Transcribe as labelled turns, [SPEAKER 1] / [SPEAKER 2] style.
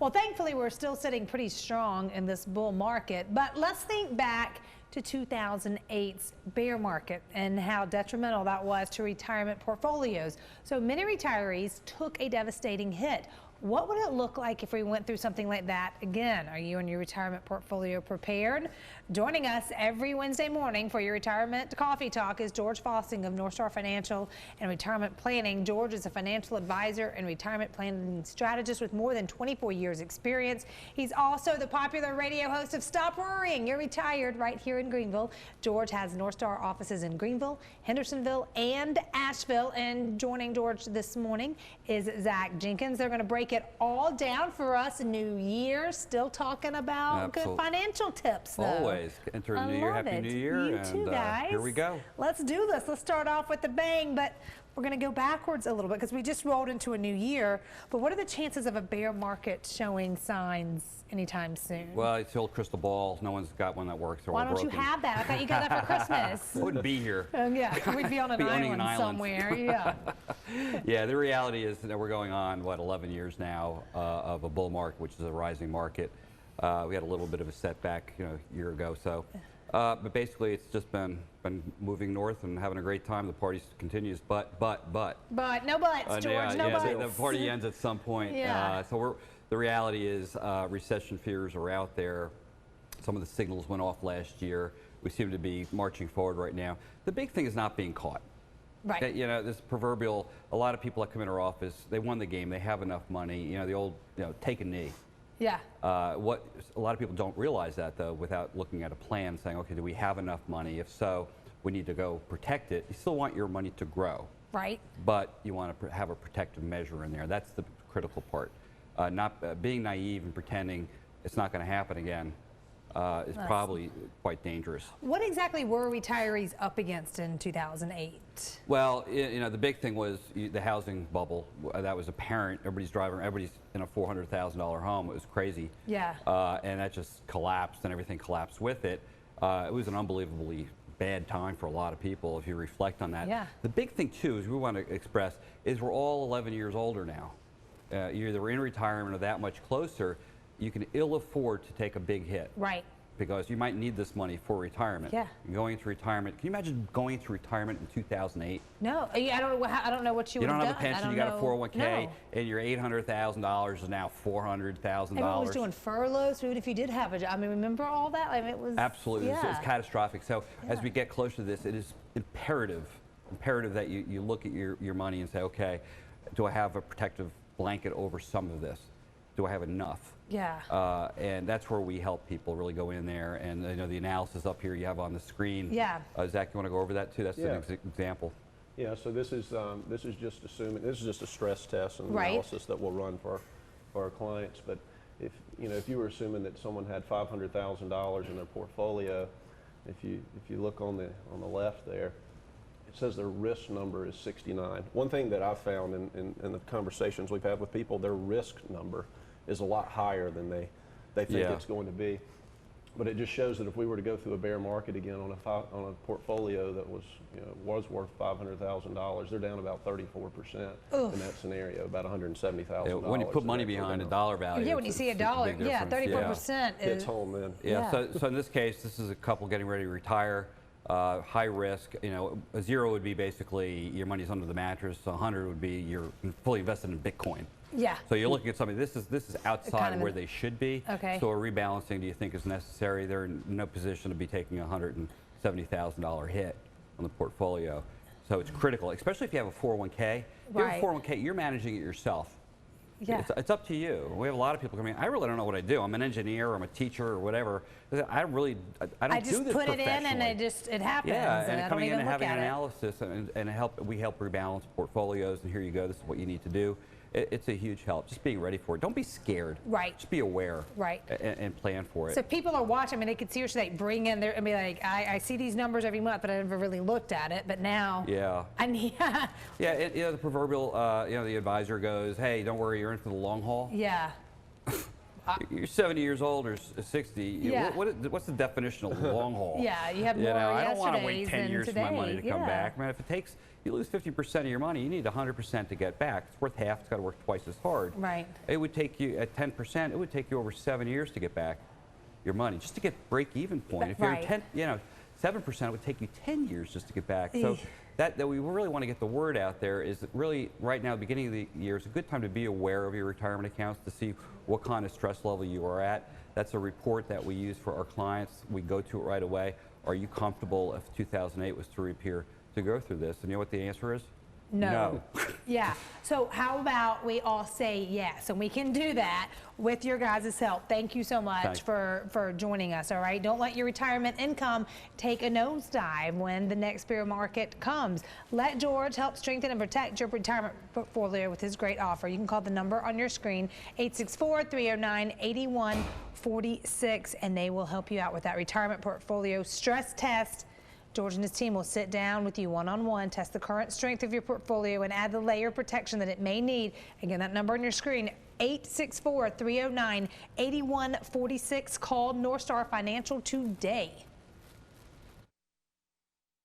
[SPEAKER 1] Well, thankfully, we're still sitting pretty strong in this bull market, but let's think back to 2008's bear market and how detrimental that was to retirement portfolios. So many retirees took a devastating hit. What would it look like if we went through something like that again? Are you and your retirement portfolio prepared? Joining us every Wednesday morning for your retirement coffee talk is George Fossing of NORTHSTAR Financial and Retirement Planning. George is a financial advisor and retirement planning strategist with more than 24 years experience. He's also the popular radio host of Stop Worrying, You're Retired, right here in Greenville. George has NORTHSTAR offices in Greenville, Hendersonville, and Asheville. And joining George this morning is Zach Jenkins. They're going to break it all down for us. New year, still talking about good financial tips though.
[SPEAKER 2] Always. Enter a new year, happy new year.
[SPEAKER 1] You too, guys.
[SPEAKER 2] Here we go.
[SPEAKER 1] Let's do this. Let's start off with a bang, but we're going to go backwards a little bit because we just rolled into a new year. But what are the chances of a bear market showing signs anytime soon?
[SPEAKER 2] Well, it's the old crystal ball. No one's got one that works.
[SPEAKER 1] Why don't you have that? I thought you got that for Christmas.
[SPEAKER 2] I wouldn't be here.
[SPEAKER 1] Yeah, we'd be on an island somewhere. Yeah.
[SPEAKER 2] Yeah, the reality is that we're going on, what, 11 years now of a bull market, which is a rising market. We had a little bit of a setback, a year ago. So, but basically, it's just been moving north and having a great time. The party continues, but no buts, George, no buts. The party ends at some point.
[SPEAKER 1] Yeah.
[SPEAKER 2] The reality is recession fears are out there. Some of the signals went off last year. We seem to be marching forward right now. The big thing is not being caught.
[SPEAKER 1] Right.
[SPEAKER 2] This proverbial, a lot of people that come into our office, they won the game, they have enough money, the old, take a knee.
[SPEAKER 1] Yeah.
[SPEAKER 2] What a lot of people don't realize that, though, without looking at a plan, saying, okay, do we have enough money? If so, we need to go protect it. You still want your money to grow.
[SPEAKER 1] Right.
[SPEAKER 2] But you want to have a protective measure in there. That's the critical part. Not being naive and pretending it's not going to happen again is probably quite dangerous.
[SPEAKER 1] What exactly were retirees up against in 2008?
[SPEAKER 2] Well, the big thing was the housing bubble. That was apparent. Everybody's in a $400,000 home. It was crazy.
[SPEAKER 1] Yeah.
[SPEAKER 2] And that just collapsed, and everything collapsed with it. It was an unbelievably bad time for a lot of people if you reflect on that.
[SPEAKER 1] Yeah.
[SPEAKER 2] The big thing, too, is we want to express is we're all 11 years older now. You're either in retirement or that much closer. You can ill afford to take a big hit.
[SPEAKER 1] Right.
[SPEAKER 2] Because you might need this money for retirement.
[SPEAKER 1] Yeah.
[SPEAKER 2] Going into retirement. Can you imagine going into retirement in 2008?
[SPEAKER 1] No, I don't know what you would have done.
[SPEAKER 2] You don't have a pension, you got a 401k,
[SPEAKER 1] no.
[SPEAKER 2] And your $800,000 is now $400,000.
[SPEAKER 1] Everyone was doing furloughs, even if you did have a job. I mean, remember all that? I mean, it was
[SPEAKER 2] absolutely.
[SPEAKER 1] Yeah.
[SPEAKER 2] It's catastrophic. So as we get closer to this, it is imperative that you look at your money and say, okay, do I have a protective blanket over some of this? Do I have enough?
[SPEAKER 1] Yeah.
[SPEAKER 2] And that's where we help people really go in there. And the analysis up here you have on the screen.
[SPEAKER 1] Yeah.
[SPEAKER 2] Zach, you want to go over that too? That's an example.
[SPEAKER 3] Yeah. So this is just assuming this is just a stress test and analysis that we'll run for our clients. But if you were assuming that someone had $500,000 in their portfolio, if you look on the left there, it says their risk number is 69. One thing that I've found in the conversations we've had with people, their risk number is a lot higher than they think it's going to be. But it just shows that if we were to go through a bear market again on a portfolio that was worth $500,000, they're down about 34% in that scenario, about $170,000.
[SPEAKER 2] When you put money behind a dollar value.
[SPEAKER 1] Yeah, when you see a dollar, 34%
[SPEAKER 3] hits home then.
[SPEAKER 2] Yeah. So in this case, this is a couple getting ready to retire. High risk, a 0 would be basically your money's under the mattress. 100 would be you're fully invested in Bitcoin.
[SPEAKER 1] Yeah.
[SPEAKER 2] So you're looking at something. This is outside where they should be.
[SPEAKER 1] Okay.
[SPEAKER 2] So a rebalancing, do you think is necessary? They're in no position to be taking a $170,000 hit on the portfolio. So it's critical, especially if you have a 401k. If you have a 401k, you're managing it yourself.
[SPEAKER 1] Yeah.
[SPEAKER 2] It's up to you. We have a lot of people coming in. I really don't know what I do. I'm an engineer, or I'm a teacher, or whatever. I don't do this professionally.
[SPEAKER 1] I just put it in and it happens.
[SPEAKER 2] Yeah, and
[SPEAKER 1] I
[SPEAKER 2] coming in and having an
[SPEAKER 1] it.
[SPEAKER 2] analysis and we help rebalance portfolios, and here you go, this is what you need to do. It's a huge help. Just being ready for it. Don't be scared.
[SPEAKER 1] Right.
[SPEAKER 2] Just be aware.
[SPEAKER 1] Right.
[SPEAKER 2] And plan for it.
[SPEAKER 1] So people are watching. I mean, they could seriously bring in their. I mean, like I see these numbers every month, but I never really looked at it. But now.
[SPEAKER 2] Yeah.
[SPEAKER 1] I need.
[SPEAKER 2] The proverbial. The advisor goes, "Hey, don't worry, you're in for the long haul."
[SPEAKER 1] Yeah.
[SPEAKER 2] You're 70 years old or 60.
[SPEAKER 1] Yeah.
[SPEAKER 2] What's the definition of long haul?
[SPEAKER 1] Yeah, you have more
[SPEAKER 2] I don't want to wait
[SPEAKER 1] yesterdays
[SPEAKER 2] 10
[SPEAKER 1] than
[SPEAKER 2] years for my money to
[SPEAKER 1] today.
[SPEAKER 2] come
[SPEAKER 1] Yeah.
[SPEAKER 2] back. Man, if it takes, you lose 50% of your money, you need 100% to get back. It's worth half. It's got to work twice as hard.
[SPEAKER 1] Right.
[SPEAKER 2] It would take you, at 10%, it would take you over 7 years to get back your money, just to get break-even point. If you're
[SPEAKER 1] Right.
[SPEAKER 2] 7%, it would take you 10 years just to get back. So that we really want to get the word out there is that really right now, beginning of the year, is a good time to be aware of your retirement accounts to see what kind of stress level you are at. That's a report that we use for our clients. We go to it right away. Are you comfortable if 2008 was to reappear to go through this? And you know what the answer is?
[SPEAKER 1] No. Yeah. So how about we all say yes, and we can do that with your guys' help. Thank you so much for joining us. All right. Don't let your retirement income take a nosedive when the next bear market comes. Let George help strengthen and protect your retirement portfolio with his great offer. You can call the number on your screen, 864-309-8146, and they will help you out with that retirement portfolio stress test. George and his team will sit down with you one-on-one, test the current strength of your portfolio, and add the layer of protection that it may need. Again, that number on your screen, 864-309-8146. Call NorthStar Financial today.